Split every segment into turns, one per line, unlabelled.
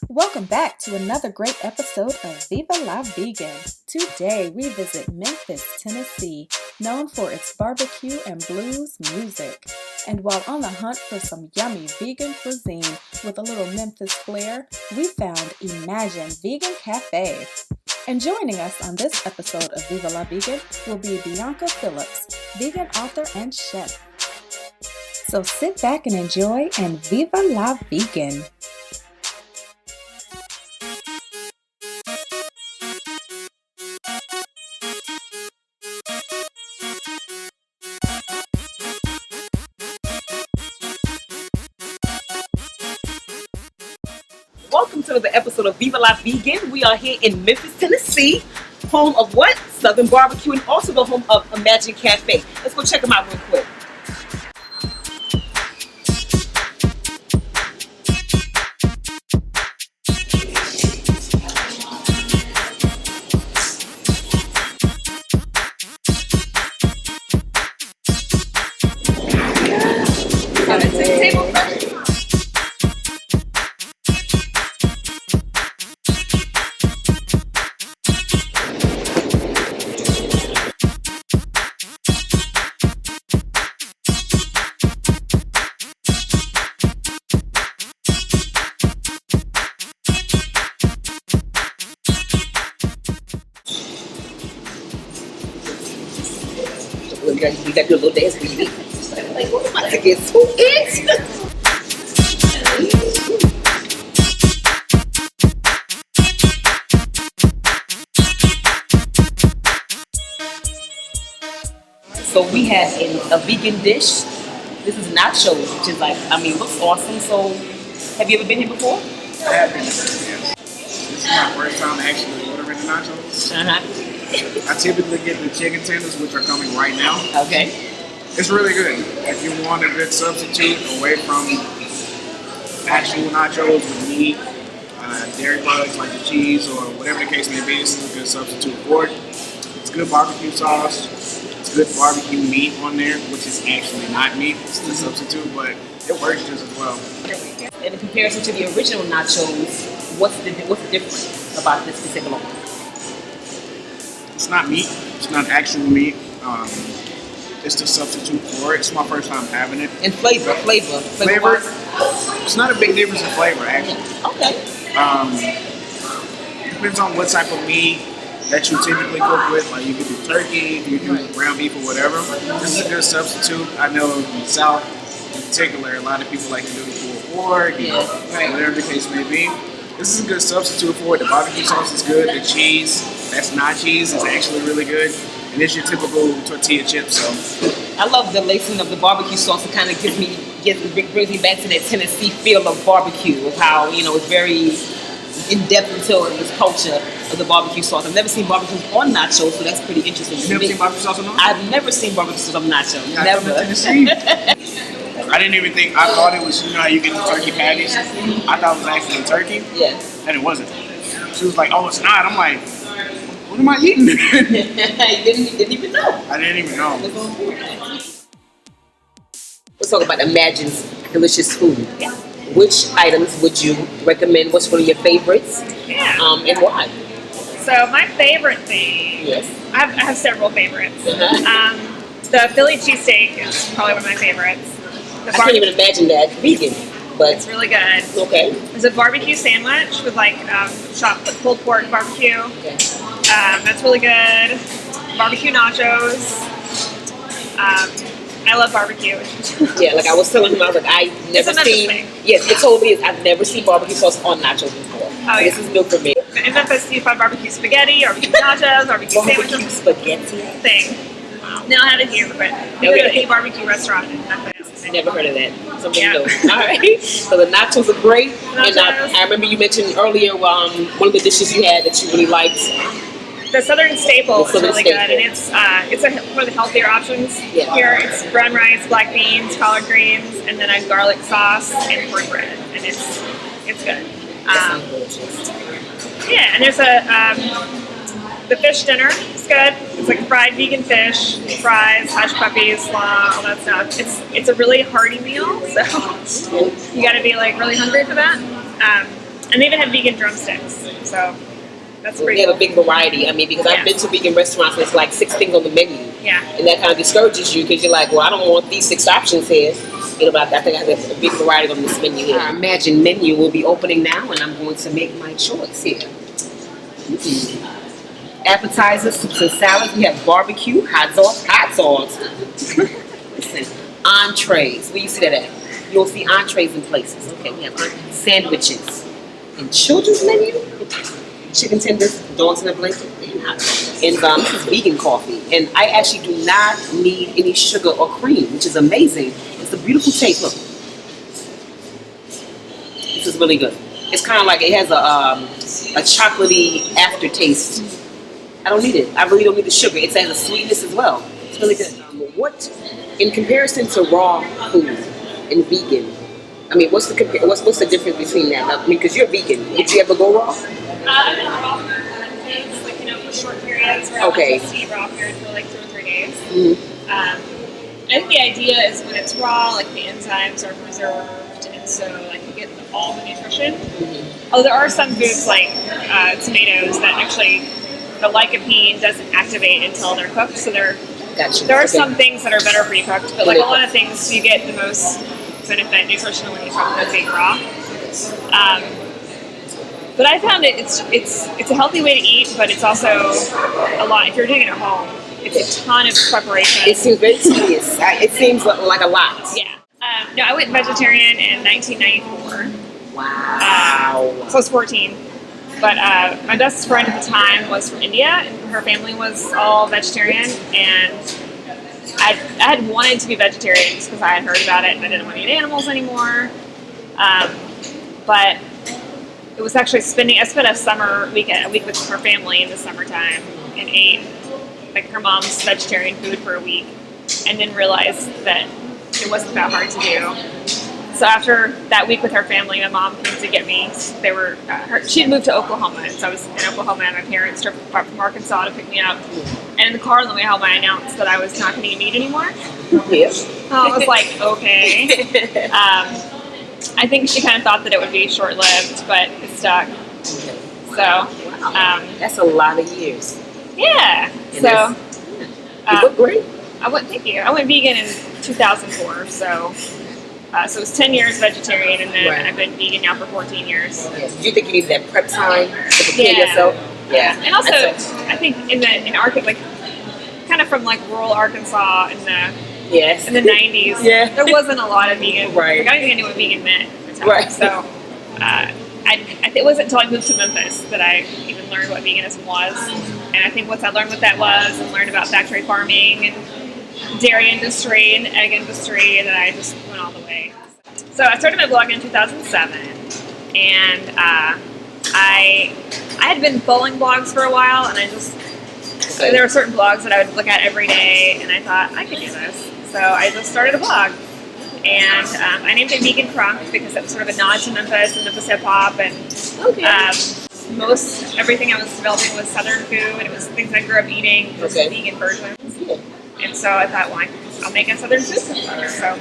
Welcome back to another great episode of Viva La Vegan. Today we visit Memphis, Tennessee, known for its barbecue and blues music. And while on the hunt for some yummy vegan cuisine with a little Memphis flair, we found Imagine Vegan Cafe. And joining us on this episode of Viva La Vegan will be Bianca Phillips, vegan author and chef. So sit back and enjoy and Viva La Vegan.
Welcome to the episode of Viva La Vegan. We are here in Memphis, Tennessee, home of what? Southern Barbecue, and also the home of Imagine Cafe. Let's go check them out real quick. We got your little dance for you. Like, we're about to get to it. So we have a vegan dish. This is nachos, which is like, looks awesome. So, have you ever been here before?
I have been here, yes. This is my first time actually ordering the nachos. I typically get the chicken tenders, which are coming right now.
Okay.
It's really good. If you want a good substitute away from actual nachos with meat, dairy products like the cheese or whatever the case may be, this is a good substitute for it. It's good barbecue sauce. It's good barbecue meat on there, which is actually not meat. It's the substitute, but it works just as well.
And in comparison to the original nachos, what's the difference about this particular one?
It's not meat. It's not actual meat. It's the substitute for it. It's my first time having it.
And flavor.
It's not a big difference in flavor, actually.
Okay.
Depends on what type of meat that you typically cook with. Like you can do turkey, you can do ground beef or whatever. This is a good substitute. I know in the South, in particular, a lot of people like to do pulled pork, whatever the case may be. This is a good substitute for it. The barbecue sauce is good. The cheese, that's not cheese, is actually really good. And it's your typical tortilla chip. So
I love the lacing of the barbecue sauce. It kind of brings me back to that Tennessee feel of barbecue, of how it's very in depth into this culture of the barbecue sauce. I've never seen barbecue on nachos, so that's pretty interesting.
You've never seen barbecue sauce on nachos?
I've never seen barbecue sauce on nachos.
Never. I didn't even think. I thought it was, how you get the turkey patties. I thought it was actually turkey.
Yeah.
And it wasn't. She was like, "Oh, it's not." I'm like, "What am I eating?"
You didn't even know.
I didn't even know.
Let's talk about Imagine's delicious food.
Yeah.
Which items would you recommend? What's one of your favorites?
Yeah.
And why?
So my favorite thing.
Yes.
I have several favorites.
Uh-huh.
The Philly cheesesteak is probably one of my favorites.
I can't even imagine that vegan, but
It's really good.
okay.
There's a barbecue sandwich with chopped pulled pork barbecue.
Okay.
That's really good. Barbecue nachos. I love barbecue.
Yeah, like I was telling him, I was like, I've never seen.
thing.
Yes, it totally is. I've never seen barbecue sauce on nachos before.
Oh,
This
yeah.
is new for me.
In Memphis, you find barbecue spaghetti, barbecue nachos, barbecue
Barbecue
sandwiches.
spaghetti.
Thing. They don't have it here, but you go to any barbecue restaurant in Memphis.
Never heard of that. Something
Yeah.
new. All right. So the nachos are great. And
Nachos.
I remember you mentioned earlier one of the dishes you had that you really liked.
The Southern staple
The
is
Southern
really
staple.
good, and it's one of the healthier options
Yeah.
here. It's brown rice, black beans, collard greens, and then a garlic sauce and cornbread, and it's good. Yeah, and there's the fish dinner. It's good. It's like fried vegan fish, fries, hush puppies, slaw, all that stuff. It's a really hearty meal, so you got to be like really hungry for that. And they even have vegan drumsticks. So that's pretty
They have
cool.
a big variety. I mean, because I've been to vegan restaurants and it's like 6 things on the menu.
Yeah.
And that kind of discourages you because you're like, well, I don't want these 6 options here. You know, but I think I have a big variety on this menu here. Imagine menu will be opening now, and I'm going to make my choice here. Appetizers, soups and salads. We have barbecue, hot sauce. Listen, entrees. Where you see that at? You'll see entrees in places. Okay, we have sandwiches. And children's menu, chicken tenders, dogs in a blanket, and hot dogs. And this is vegan coffee. And I actually do not need any sugar or cream, which is amazing. It's a beautiful taste. Look. This is really good. It's kind of like it has a chocolatey aftertaste. I don't need it. I really don't need the sugar. It has a sweetness as well. It's really good. What, in comparison to raw food and vegan, I mean, what's the difference between that? I mean, because you're vegan. Would you ever go raw?
I've been raw for things, like, for short periods where
Okay.
I just eat raw food for like 2 or 3 days.
Mm-hmm.
I think the idea is when it's raw, like the enzymes are preserved, and so like you get all the nutrition.
Mm-hmm.
Although there are some foods like tomatoes that actually the lycopene doesn't activate until they're cooked, so there are some things that are better pre-cooked, but like a lot of things you get the most benefit nutritionally from them being raw. But I found it's a healthy way to eat, but it's also a lot. If you're doing it at home, it's a ton of preparation.
It seems very tedious. It seems like a lot.
Yeah. No, I went vegetarian in 1994.
Wow.
So I was 14. But my best friend at the time was from India, and her family was all vegetarian, and I had wanted to be vegetarian just because I had heard about it and I didn't want to eat animals anymore. But it was actually I spent a week with her family in the summertime and ate like her mom's vegetarian food for a week, and then realized that it wasn't that hard to do. So after that week with her family, my mom came to get me. She had moved to Oklahoma, and so I was in Oklahoma, and my parents drove from Arkansas to pick me up. And in the car on the way home, I announced that I was not going to eat meat anymore.
Yes.
I was like, okay. I think she kind of thought that it would be short-lived, but it stuck. So,
that's a lot of years.
Yeah.
And so, you look great.
Thank you. I went vegan in 2004, so it was 10 years vegetarian, and then I've been vegan now for 14 years.
Yes. Do you think you need that prep time to prepare yourself? Yeah.
And also, I think in Arkansas, like kind of from like rural Arkansas in the 90s, there wasn't a lot of vegan.
Right.
Like, I didn't even know what vegan meant at the time.
Right.
So it wasn't until I moved to Memphis that I even learned what veganism was. And I think once I learned what that was and learned about factory farming and dairy industry and egg industry, and then I just went all the way. So I started my blog in 2007, and I had been following blogs for a while, and there were certain blogs that I would look at every day, and I thought, I could do this. So I just started a blog, and I named it Cookin Crunk because it was sort of a nod to Memphis and Memphis hip hop, and most everything I was developing was Southern food, and it was things I grew up eating, just vegan versions. And so I thought, well, I'll make a Southern food cookbook. So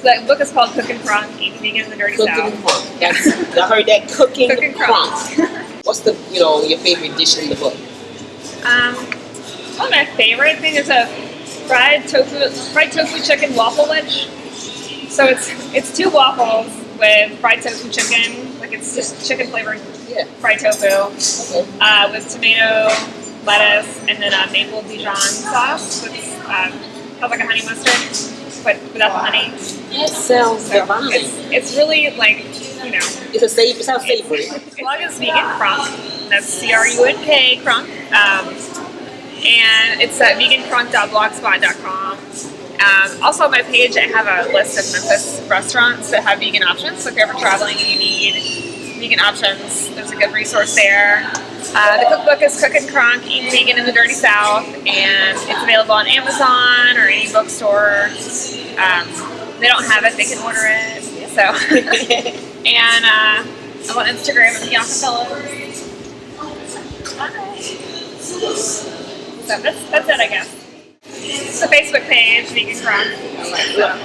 the book is called Cookin Crunk, Eatin Vegan in the Dirty South.
Crunk. I heard that. Cookin Crunk. What's your favorite dish in the book?
One of my favorite things is a fried tofu chicken waffle wedge. So it's 2 waffles with fried tofu chicken, like it's just chicken flavored fried tofu, with tomato, lettuce, and then a maple Dijon sauce with has like a honey mustard, but without the honey.
That sounds divine.
It's really like,
it sounds savory.
The blog is Vegan Crunk. That's CRUNK Crunk. And it's at vegancrunk.blogspot.com. Also on my page, I have a list of Memphis restaurants that have vegan options. So if you're ever traveling and you need vegan options, there's a good resource there. The cookbook is Cookin Crunk, Eatin Vegan in the Dirty South, and it's available on Amazon or any bookstore. They don't have it, they can order it. So, and I'm on Instagram with Bianca Phillips. So that's it, I guess. It's a Facebook page, Vegan Crunk.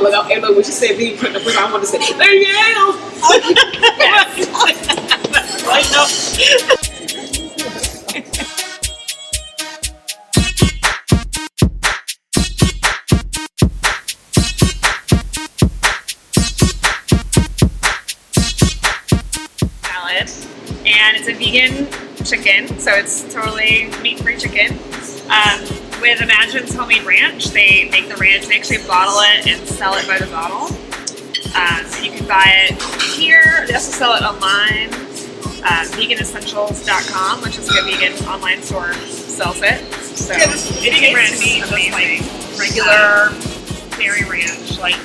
Look, when she said vegan crunk, the first time I wanted to say, there you go.
Yes. Salad, and it's a vegan chicken, so it's totally meat-free chicken. With Imagine's homemade ranch, they make the ranch, they actually bottle it and sell it by the bottle. So you can buy it here. They also sell it online. Veganessentials.com, which is like a vegan online store, sells it. So vegan ranch is amazing. Regular dairy ranch, like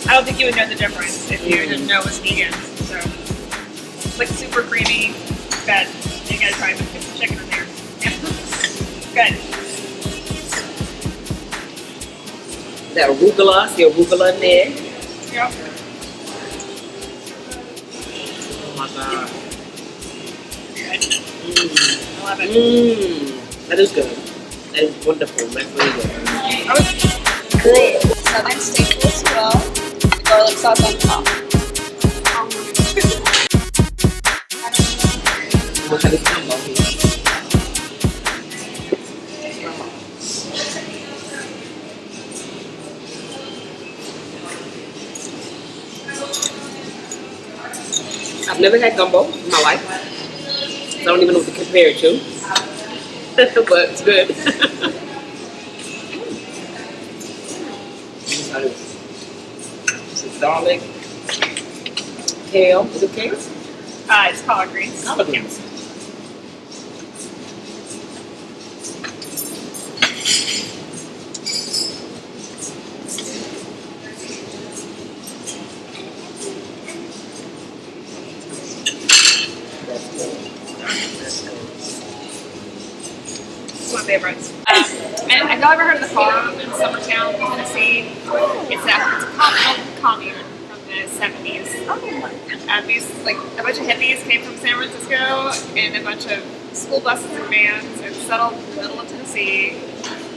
I don't think you would know the difference if you didn't know it was vegan. So it's like super creamy. Good. You gotta try it. Put some chicken in there. Yeah. Good.
That arugula, see arugula in there.
Yep.
Oh my god.
Good. I love it.
That is good. That is wonderful. That's really good.
Good. Southern staple as well. The garlic sauce on top.
What kind of combo here? I've never had gumbo in my life. I don't even know what to compare it to. But it's good. Some garlic, kale. Is it kale?
It's collard greens.
Collard greens.
It's my favorites. And have y'all ever heard of the farm in Summertown, Tennessee? It's a commune from the 70s. These, like, a bunch of hippies came from San Francisco and a bunch of school buses and vans and settled in the middle of Tennessee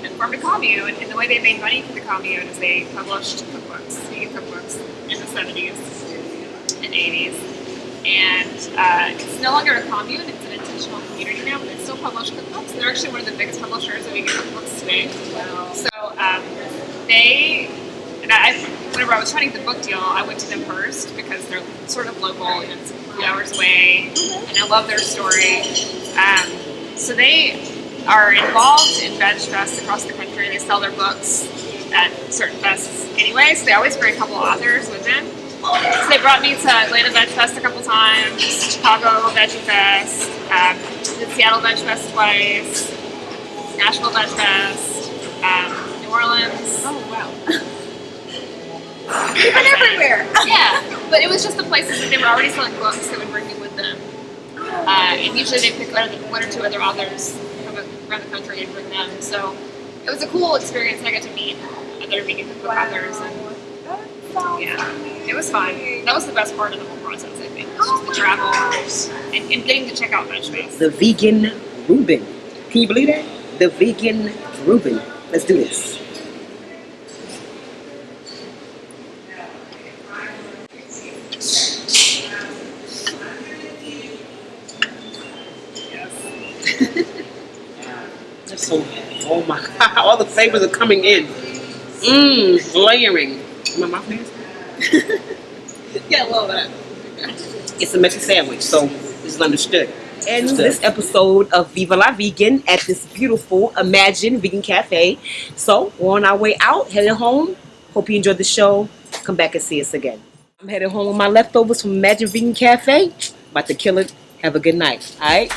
and formed a commune. And the way they made money for the commune is they published cookbooks, vegan cookbooks, in the 70s and 80s. And it's no longer a commune, it's an intentional community now, but they still publish cookbooks. They're actually one of the biggest publishers of vegan cookbooks today. So whenever I was trying to get the book deal, I went to them first because they're sort of local and it's a few hours away, and I love their story. So they are involved in veg fests across the country. They sell their books at certain fests anyway, so they always bring a couple authors with them. So they brought me to Atlanta Veg Fest a couple times, Chicago Veggie Fest, the Seattle Veg Fest twice, Nashville Veg Fest, New Orleans.
Oh, wow. You've been everywhere.
Yeah, but it was just the places that they were already selling books that would bring me with them. And usually they pick one or two other authors from around the country and bring them. So it was a cool experience, and I got to meet other vegan cookbook authors. And yeah, it was fun. That was the best part of the whole process, I think. Just the travel and getting to check out Veg Fest.
The vegan Reuben. Can you believe that? The vegan Reuben. Let's do this. That's so, oh my God, all the flavors are coming in. Layering. My mouth is?
Yeah, a little bit.
It's a messy sandwich, so this is understood. And this episode of Viva La Vegan at this beautiful Imagine Vegan Cafe. So we're on our way out, headed home. Hope you enjoyed the show. Come back and see us again. I'm headed home with my leftovers from Imagine Vegan Cafe. About to kill it. Have a good night. All right?